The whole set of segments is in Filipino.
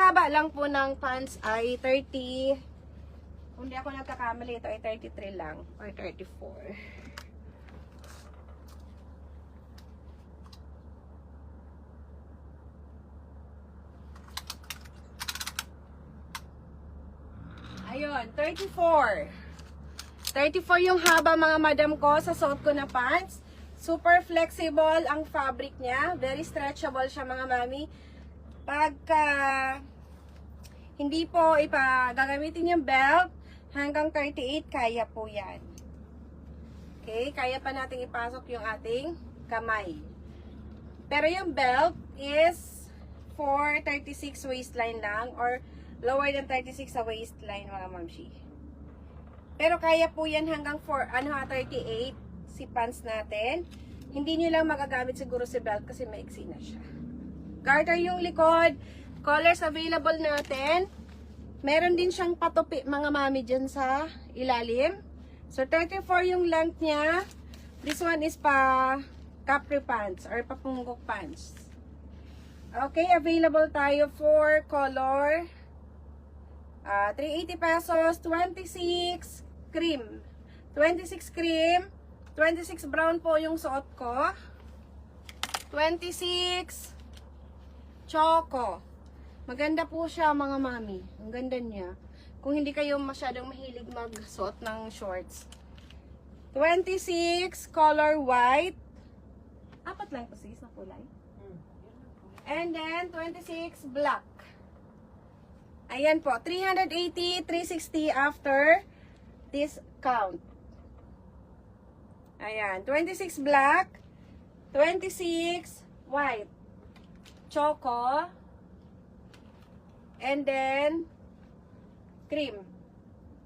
haba lang po ng pants ay 30. Kung di ako nagkakamali, ito ay 33 lang. Or 34. Ayun, 34. 34 yung haba mga madam ko sa suot ko na pants. Super flexible ang fabric niya. Very stretchable siya mga mami. Pagka hindi po gagamitin yung belt, hanggang 38 kaya po yan. Okay, kaya pa natin ipasok yung ating kamay. Pero yung belt is for 36 waistline lang or lower than 36 sa waistline mga mamshi. Pero kaya po yan hanggang 38 si pants natin. Hindi nyo lang magagamit siguro si belt kasi maiksi na siya. Garter yung likod. Colors available natin. Meron din siyang patupi mga mami dyan sa ilalim. So 34 yung length niya. This one is pa capri pants or papunggok pants. Okay, available tayo for color 380 pesos, 26 cream. 26 cream, 26 brown po yung suot ko. 26 choco. Maganda po siya mga mami. Ang ganda niya. Kung hindi kayo masyadong mahilig magsuot ng shorts. 26 color white. Apat lang po sis na kulay. And then 26 black. Ayan po. 380, 360 after discount. Ayan. 26 black. 26 white. Choco. And then cream.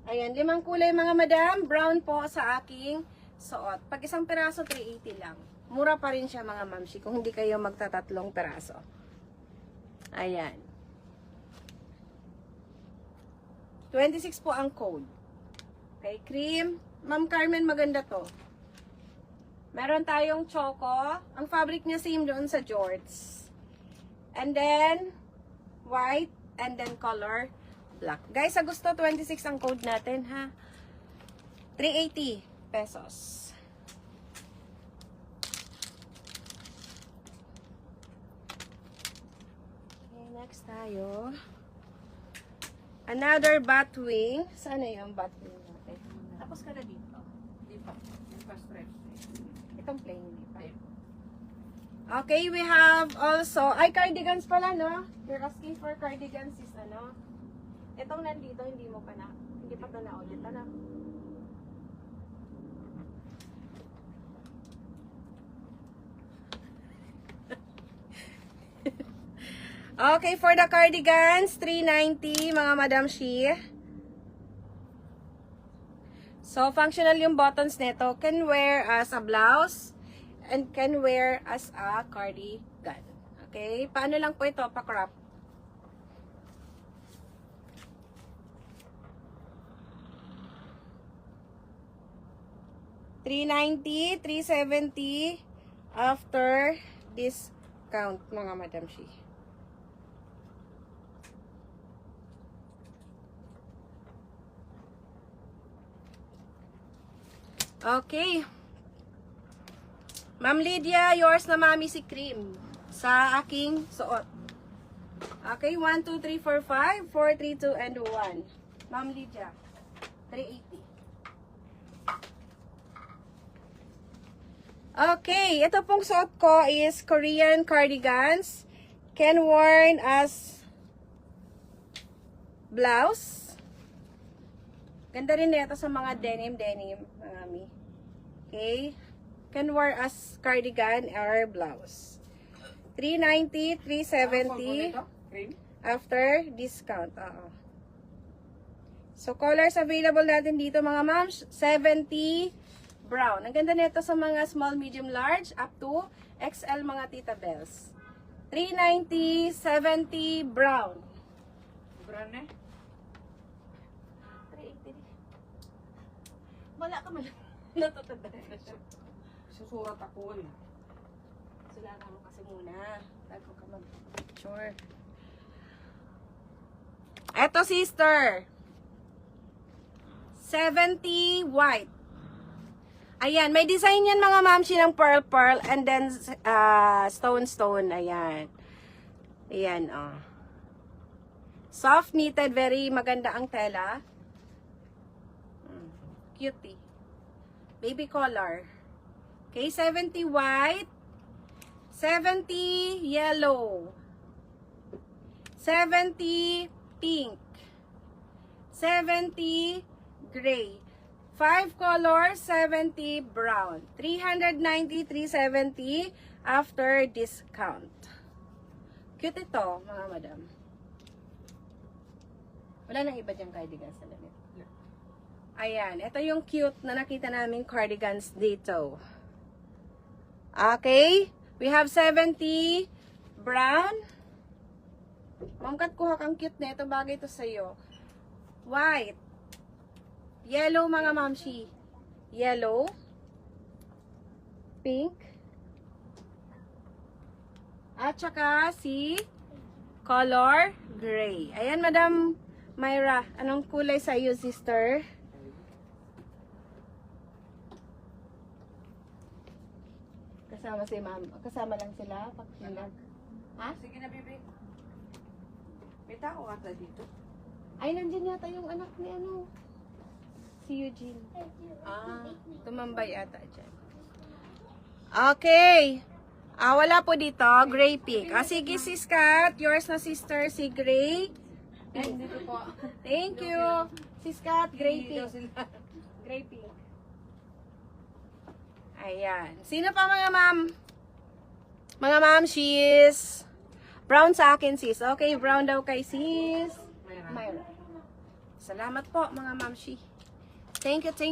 Ayan, 5 kulay mga madam. Brown po sa aking suot. Pag isang peraso, 380 lang. Mura pa rin siya mga mamsi kung hindi kayo magtatatlong peraso. Ayan. 26 po ang code. Okay, cream. Ma'am Carmen, maganda to. Meron tayong choco. Ang fabric niya same doon sa jorts. And then, white. And then color black. Guys, sa gusto 26 ang code natin ha. 380 pesos. Okay, next tayo. Another batwing. Saan na yung batwing natin? Tapos ka na dito. Di pa. Di pa stretch. Itong plain hindi pa. Okay, we have also, ay cardigans pala no? You're asking for cardigans is ano? Itong nandito, hindi mo pa na, hindi pa ito na-audit, ano? Okay, for the cardigans, 390 mga Madam Shi. So, functional yung buttons nito. Can wear as a blouse and can wear as a cardigan. Okay? Paano lang po ito? Pa-crop. $390, $370 after discount mga Madam Shi. Okay. Ma'am Lydia, yours na mami si cream sa aking suot. Okay, 1, 2, 3, 4, 5, 4, 3, 2, and 1. Ma'am Lydia, 380. Okay, ito pong suot ko is Korean cardigans. Can worn as blouse. Ganda rin nito sa mga denim, mami. Okay. Can wear as cardigan or blouse. 390, 370 after discount. So, colors available natin dito mga moms. 70 brown. Ang ganda nito sa mga small, medium, large up to XL mga tita bells. 390, 70 brown. Brown eh? 380. Wala ka man. Natutanda na siya. Susurat ako eh. Sulatan mo kasi muna. Bago ka mag-picture. Eto, sister. 70 white. Ayan, may design yan mga mamshi ng pearl and then stone. Ayan. Ayan, oh. Soft knitted, very maganda ang tela. Cutie. Baby color. Okay, 70 white. 70 yellow. 70 pink. 70 gray. 5 colors, 70 brown. 390, 370 after discount. Cute ito, mga madam. Wala nang iba diyang cardigan sa lamit. Ayan, ito yung cute na nakita naming cardigans dito. Okay, we have 70 brown. Ma'am Kat, kuha kang cute na ito. Bagay ito sa'yo. White. Yellow, mga mamshi. Yellow. Pink. At saka si color gray. Ayan, Madam Myra. Anong kulay sa iyo, sister? Kasama si ma'am. Kasama lang sila. Pagsinag. Ha? Sige na, baby. May tao ata dito. Ay, nandyan yata yung anak ni ano. Si Eugene. Tumambay ata dyan. Okay. Wala po dito. Gray pink. Sige, sis Kat. Yours na sister, si Gray. Ay, dito po. Thank you. Sis Kat, gray Dito pink. sila. Gray pink. Ayan. Sino pa mga ma'am? Mga ma'am, sis. Brown sa akin, sis. Okay, brown daw kay sis. Mayroon. Myra. Salamat po, mga ma'am, she. Thank you, thank you.